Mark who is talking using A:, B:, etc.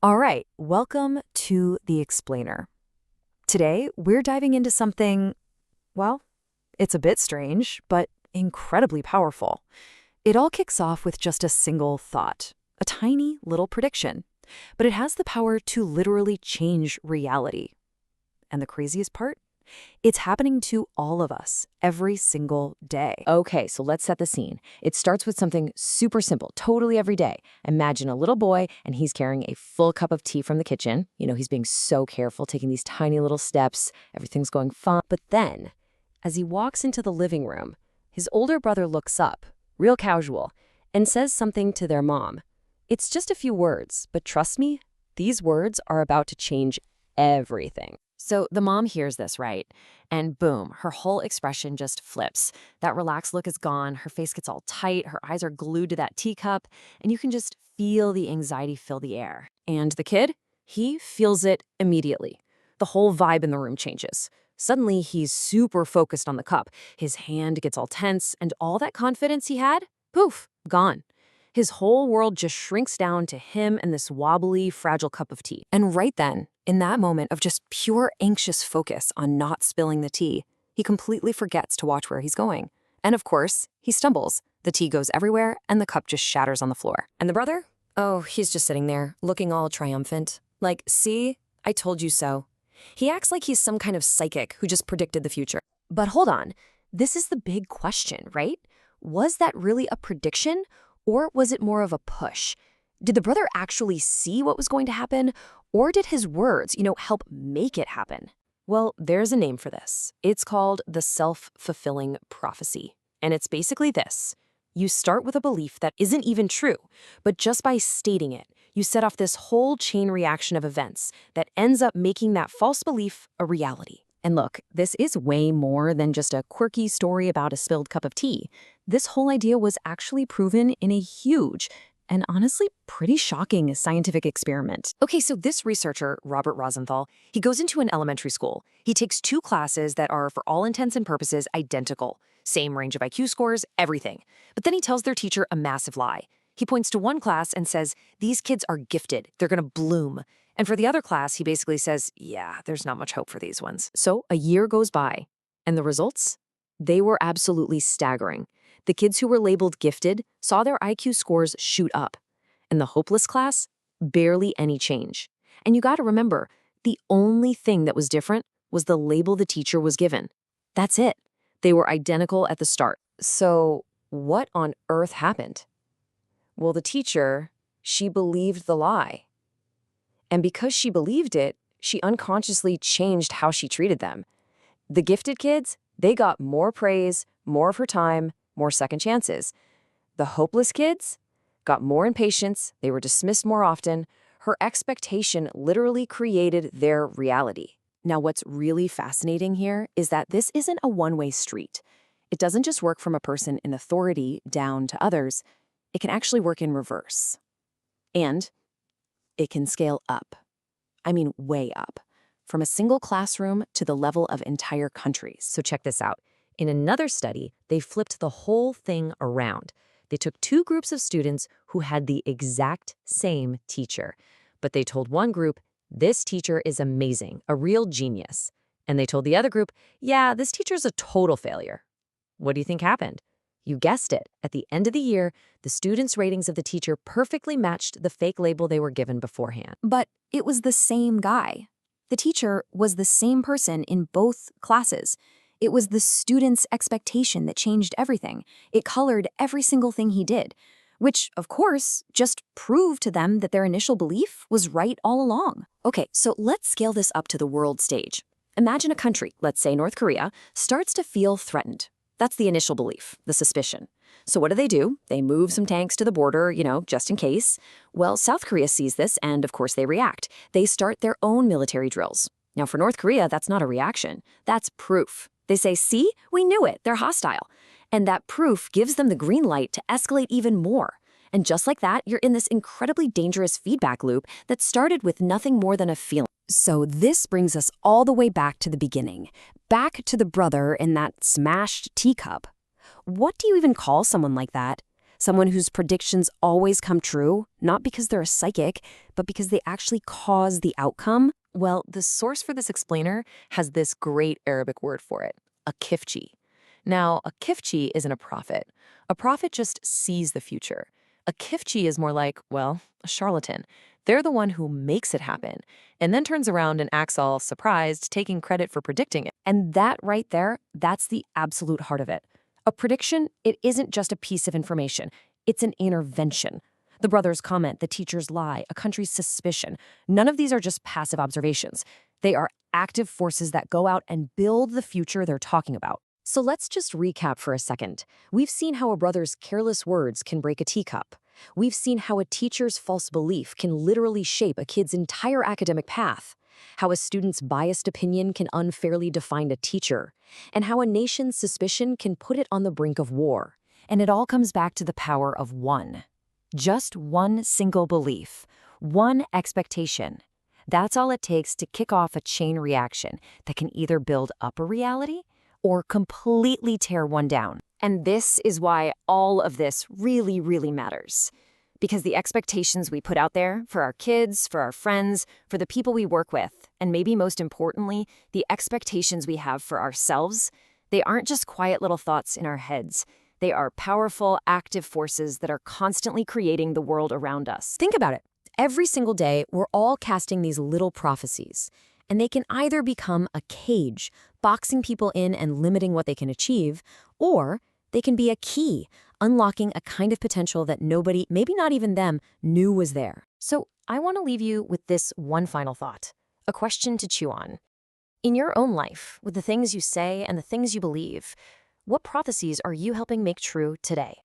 A: All right, welcome to The Explainer. Today, we're diving into something, well, it's a bit strange, but incredibly powerful. It all kicks off with just a single thought, a tiny little prediction, but it has the power to literally change reality. And the craziest part? It's happening to all of us every single day.
B: Okay, so let's set the scene. It starts with something super simple, totally every day. Imagine a little boy and he's carrying a full cup of tea from the kitchen. He's being so careful, taking these tiny little steps. Everything's going fine. But then, as he walks into the living room, his older brother looks up, real casual, and says something to their mom. It's just a few words, but trust me, these words are about to change everything. So the mom hears this, right? And boom, her whole expression just flips. That relaxed look is gone. Her face gets all tight. Her eyes are glued to that teacup. And you can just feel the anxiety fill the air. And the kid, he feels it immediately. The whole vibe in the room changes. Suddenly, he's super focused on the cup. His hand gets all tense, and all that confidence he had, poof, gone. His whole world just shrinks down to him and this wobbly, fragile cup of tea. And right then, in that moment of just pure anxious focus on not spilling the tea, he completely forgets to watch where he's going. And of course, he stumbles. The tea goes everywhere, and the cup just shatters on the floor. And the brother? Oh, he's just sitting there, looking all triumphant. Like, see? I told you so. He acts like he's some kind of psychic who just predicted the future. But hold on. This is the big question, right? Was that really a prediction? Or was it more of a push? Did the brother actually see what was going to happen? Or did his words, help make it happen? Well, there's a name for this. It's called the self-fulfilling prophecy. And it's basically this. You start with a belief that isn't even true, but just by stating it, you set off this whole chain reaction of events that ends up making that false belief a reality. And look, this is way more than just a quirky story about a spilled cup of tea. This whole idea was actually proven in a huge and honestly pretty shocking scientific experiment. Okay, so this researcher, Robert Rosenthal, he goes into an elementary school. He takes two classes that are, for all intents and purposes, identical. Same range of IQ scores, everything. But then he tells their teacher a massive lie. He points to one class and says, these kids are gifted, they're gonna bloom. And for the other class, he basically says, yeah, there's not much hope for these ones. So a year goes by, and the results? They were absolutely staggering. The kids who were labeled gifted saw their IQ scores shoot up. And the hopeless class? Barely any change. And you gotta remember, the only thing that was different was the label the teacher was given. That's it. They were identical at the start. So what on earth happened? Well, the teacher, she believed the lie. And because she believed it, she unconsciously changed how she treated them. The gifted kids, they got more praise, more of her time, more second chances. The hopeless kids got more impatience, they were dismissed more often. Her expectation literally created their reality. Now, what's really fascinating here is that this isn't a one-way street. It doesn't just work from a person in authority down to others. It can actually work in reverse. And it can scale up. I mean, way up. From a single classroom to the level of entire countries. So check this out. In another study, they flipped the whole thing around. They took two groups of students who had the exact same teacher. But they told one group, this teacher is amazing, a real genius. And they told the other group, yeah, this teacher's a total failure. What do you think happened? You guessed it. At the end of the year, the students' ratings of the teacher perfectly matched the fake label they were given beforehand.
A: But it was the same guy. The teacher was the same person in both classes. It was the student's expectation that changed everything. It colored every single thing he did, which, of course, just proved to them that their initial belief was right all along. Okay, so let's scale this up to the world stage. Imagine a country, let's say North Korea, starts to feel threatened. That's the initial belief, the suspicion. So what do? They move some tanks to the border, just in case. Well, South Korea sees this, and of course they react. They start their own military drills. Now, for North Korea, that's not a reaction. That's proof. They say, see, we knew it, they're hostile. And that proof gives them the green light to escalate even more. And just like that, you're in this incredibly dangerous feedback loop that started with nothing more than a feeling. So this brings us all the way back to the beginning, back to the brother in that smashed teacup. What do you even call someone like that? Someone whose predictions always come true, not because they're a psychic, but because they actually cause the outcome?
B: Well, the source for this explainer has this great Arabic word for it, a kifchi. Now, a kifchi isn't a prophet. A prophet just sees the future. A kifchi is more like, well, a charlatan. They're the one who makes it happen and then turns around and acts all surprised, taking credit for predicting it.
A: And that right there, that's the absolute heart of it. A prediction, it isn't just a piece of information. It's an intervention. The brothers' comment, the teacher's lie, a country's suspicion. None of these are just passive observations. They are active forces that go out and build the future they're talking about. So let's just recap for a second. We've seen how a brother's careless words can break a teacup. We've seen how a teacher's false belief can literally shape a kid's entire academic path, how a student's biased opinion can unfairly define a teacher, and how a nation's suspicion can put it on the brink of war. And it all comes back to the power of one. Just one single belief, one expectation. That's all it takes to kick off a chain reaction that can either build up a reality or completely tear one down. And this is why all of this really, really matters. Because the expectations we put out there for our kids, for our friends, for the people we work with, and maybe most importantly, the expectations we have for ourselves, they aren't just quiet little thoughts in our heads. They are powerful, active forces that are constantly creating the world around us. Think about it. Every single day, we're all casting these little prophecies, and they can either become a cage, boxing people in and limiting what they can achieve, or they can be a key, unlocking a kind of potential that nobody, maybe not even them, knew was there. So I want to leave you with this one final thought, a question to chew on. In your own life, with the things you say and the things you believe, what prophecies are you helping make true today?